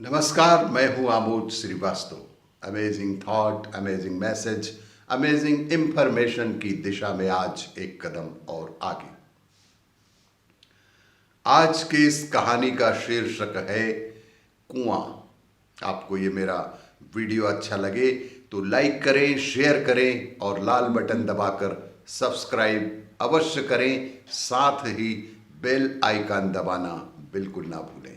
नमस्कार, मैं हूं Amod Srivastava. Amazing thought, amazing message, amazing information की दिशा में आज एक कदम और आगे। आज की इस कहानी का शीर्षक है कुआं। आपको ये मेरा वीडियो अच्छा लगे तो लाइक करें, शेयर करें और लाल बटन दबाकर सब्सक्राइब अवश्य करें। साथ ही बेल आइकन दबाना बिल्कुल ना भूलें।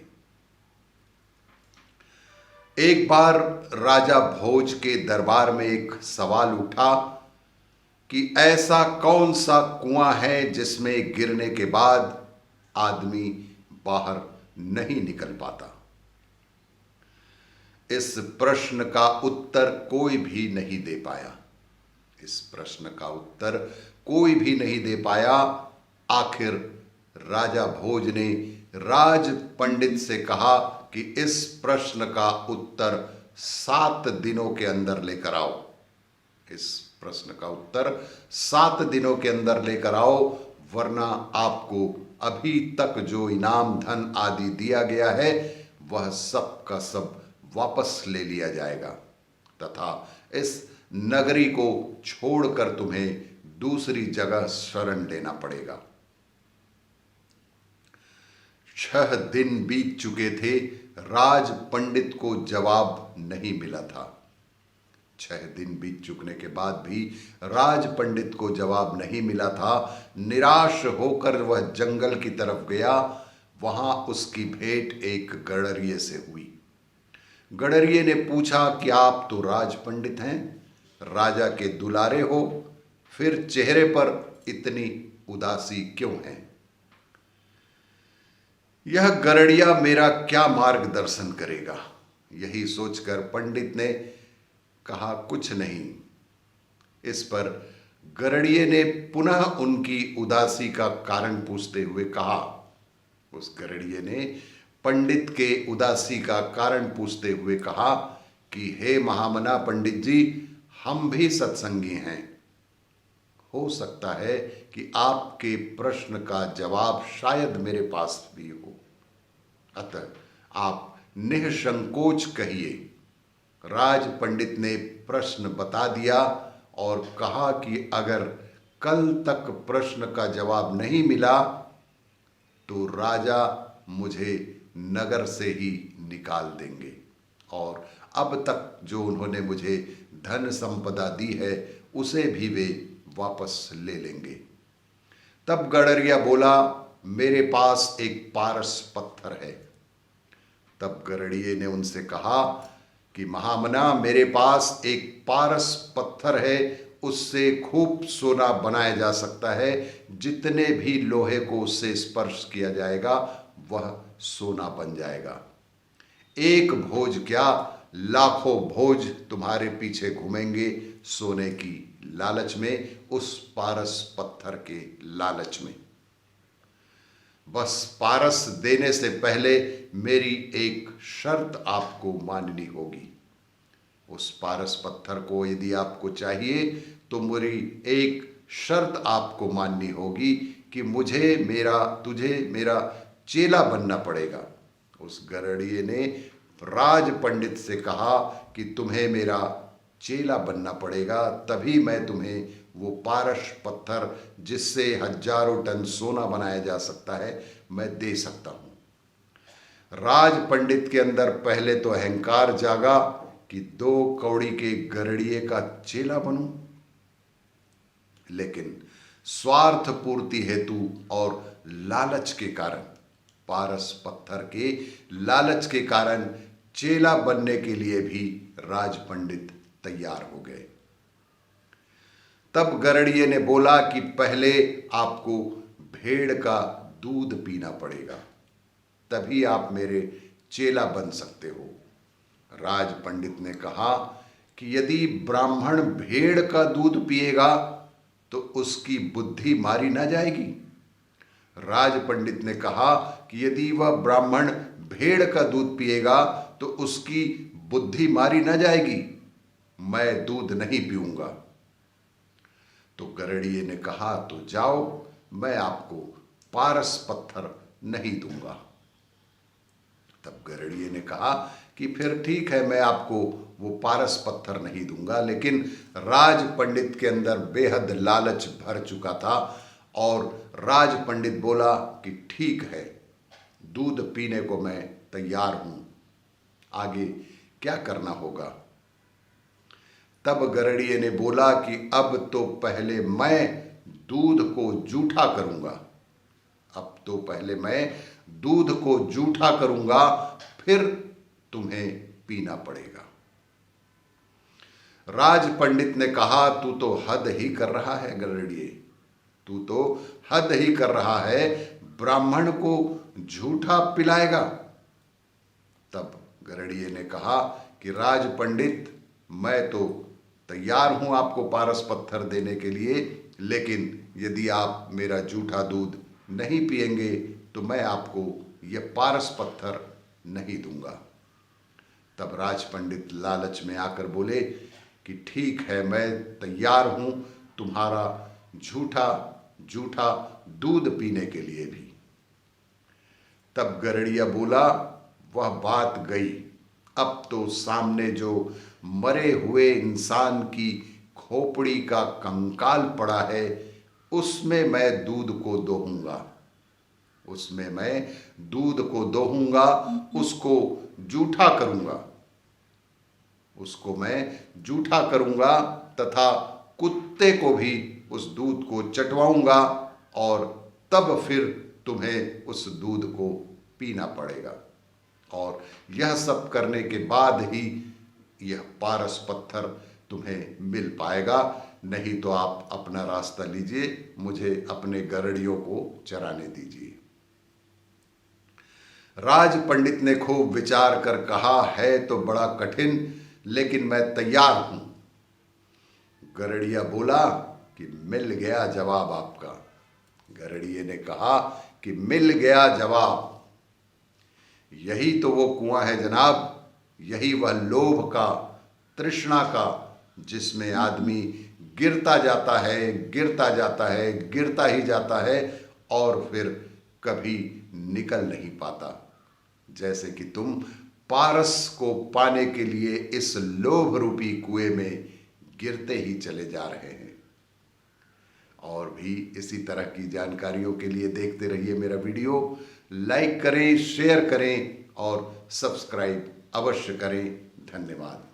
एक बार राजा भोज के दरबार में एक सवाल उठा कि ऐसा कौन सा कुआं है जिसमें गिरने के बाद आदमी बाहर नहीं निकल पाता। इस प्रश्न का उत्तर कोई भी नहीं दे पाया। इस प्रश्न का उत्तर कोई भी नहीं दे पाया। आखिर राजा भोज ने राज पंडित से कहा कि इस प्रश्न का उत्तर 7 दिनों के अंदर लेकर आओ। इस प्रश्न का उत्तर 7 दिनों के अंदर लेकर आओ, वरना आपको अभी तक जो इनाम धन आदि दिया गया है वह सब का सब वापस ले लिया जाएगा तथा इस नगरी को छोड़कर तुम्हें दूसरी जगह शरण लेना पड़ेगा। 6 दिन बीत चुके थे, राज पंडित को जवाब नहीं मिला था। 6 दिन बीत चुकने के बाद भी राज पंडित को जवाब नहीं मिला था। निराश होकर वह जंगल की तरफ गया। वहां उसकी भेंट एक गडरिये से हुई। गडरिये ने पूछा कि आप तो राज पंडित हैं, राजा के दुलारे हो, फिर चेहरे पर इतनी उदासी क्यों है? यह गडरिया मेरा क्या मार्गदर्शन करेगा? यही सोचकर पंडित ने कहा, कुछ नहीं। इस पर गडरिये ने पुनः उनकी उदासी का कारण पूछते हुए कहा। उस गडरिये ने पंडित के उदासी का कारण पूछते हुए कहा कि हे महामना पंडित जी, हम भी सत्संगी हैं। हो सकता है कि आपके प्रश्न का जवाब शायद मेरे पास भी हो, अतः आप निःसंकोच कहिए। राज पंडित ने प्रश्न बता दिया और कहा कि अगर कल तक प्रश्न का जवाब नहीं मिला तो राजा मुझे नगर से ही निकाल देंगे और अब तक जो उन्होंने मुझे धन संपदा दी है उसे भी वे वापस ले लेंगे। तब गडरिया बोला, मेरे पास एक पारस पत्थर है। तब गडरिये ने उनसे कहा कि महामना, मेरे पास एक पारस पत्थर है, उससे खूब सोना बनाया जा सकता है। जितने भी लोहे को उससे स्पर्श किया जाएगा वह सोना बन जाएगा। एक भोज क्या, लाखों भोज तुम्हारे पीछे घूमेंगे सोने की लालच में, उस पारस पत्थर के लालच में। बस पारस देने से पहले मेरी एक शर्त आपको माननी होगी। उस पारस पत्थर को यदि आपको चाहिए तो मेरी एक शर्त आपको माननी होगी कि तुझे मेरा चेला बनना पड़ेगा। उस गडरिये ने राज पंडित से कहा कि तुम्हें मेरा चेला बनना पड़ेगा, तभी मैं तुम्हें वो पारस पत्थर जिससे हजारों टन सोना बनाया जा सकता है मैं दे सकता हूं। राज पंडित के अंदर पहले तो अहंकार जागा कि 2 कौड़ी के गडरिये का चेला बनूं, लेकिन स्वार्थ पूर्ति हेतु और लालच के कारण, पारस पत्थर के लालच के कारण चेला बनने के लिए भी राज पंडित तैयार हो गए। तब गडरिये ने बोला कि पहले आपको भेड़ का दूध पीना पड़ेगा, तभी आप मेरे चेला बन सकते हो। राज पंडित ने कहा कि यदि ब्राह्मण भेड़ का दूध पिएगा तो उसकी बुद्धि मारी ना जाएगी। राज पंडित ने कहा कि यदि वह ब्राह्मण भेड़ का दूध पिएगा तो उसकी बुद्धि मारी ना जाएगी। मैं दूध नहीं पीऊंगा। तो गडरिये ने कहा, तो जाओ, मैं आपको पारस पत्थर नहीं दूंगा। तब गडरिये ने कहा कि कि फिर ठीक है, मैं आपको वो पारस पत्थर नहीं दूंगा। लेकिन राज पंडित के अंदर बेहद लालच भर चुका था और राज पंडित बोला कि ठीक है, दूध पीने को मैं तैयार हूं, आगे क्या करना होगा। तब गरड़िए ने बोला कि अब तो पहले मैं दूध को जूठा करूंगा, अब तो पहले मैं दूध को जूठा करूंगा, फिर तुम्हें पीना पड़ेगा। राज पंडित ने कहा, तू तो हद ही कर रहा है गरड़िए, तू तो हद ही कर रहा है, ब्राह्मण को झूठा पिलाएगा। तब गरड़िए ने कहा कि राज पंडित, मैं तो तैयार हूं आपको पारस पत्थर देने के लिए, लेकिन यदि आप मेरा जूठा दूध नहीं पिएंगे तो मैं आपको यह पारस पत्थर नहीं दूंगा। तब राज पंडित लालच में आकर बोले कि ठीक है, मैं तैयार हूं तुम्हारा झूठा जूठा दूध पीने के लिए भी। तब गरड़िया बोला, वह बात गई, अब तो सामने जो मरे हुए इंसान की खोपड़ी का कंकाल पड़ा है, उसमें मैं दूध को दोहूंगा, उसमें मैं दूध को दोहूंगा, उसको जूठा करूंगा, उसको मैं जूठा करूंगा तथा कुत्ते को भी उस दूध को चटवाऊंगा और तब फिर तुम्हें उस दूध को पीना पड़ेगा। और यह सब करने के बाद ही यह पारस पत्थर तुम्हें मिल पाएगा, नहीं तो आप अपना रास्ता लीजिए, मुझे अपने गरड़ियों को चराने दीजिए। राज पंडित ने खूब विचार कर कहा, है तो बड़ा कठिन, लेकिन मैं तैयार हूं। गरड़िया बोला कि मिल गया जवाब आपका। गरड़िए ने कहा कि मिल गया जवाब, यही तो वो कुआं है जनाब, यही वह लोभ का, तृष्णा का, जिसमें आदमी गिरता जाता है, गिरता जाता है, गिरता ही जाता है और फिर कभी निकल नहीं पाता। जैसे कि तुम पारस को पाने के लिए इस लोभ रूपी कुएं में गिरते ही चले जा रहे हैं। और भी इसी तरह की जानकारियों के लिए देखते रहिए मेरा वीडियो, लाइक करें, शेयर करें और सब्सक्राइब अवश्य करें। धन्यवाद।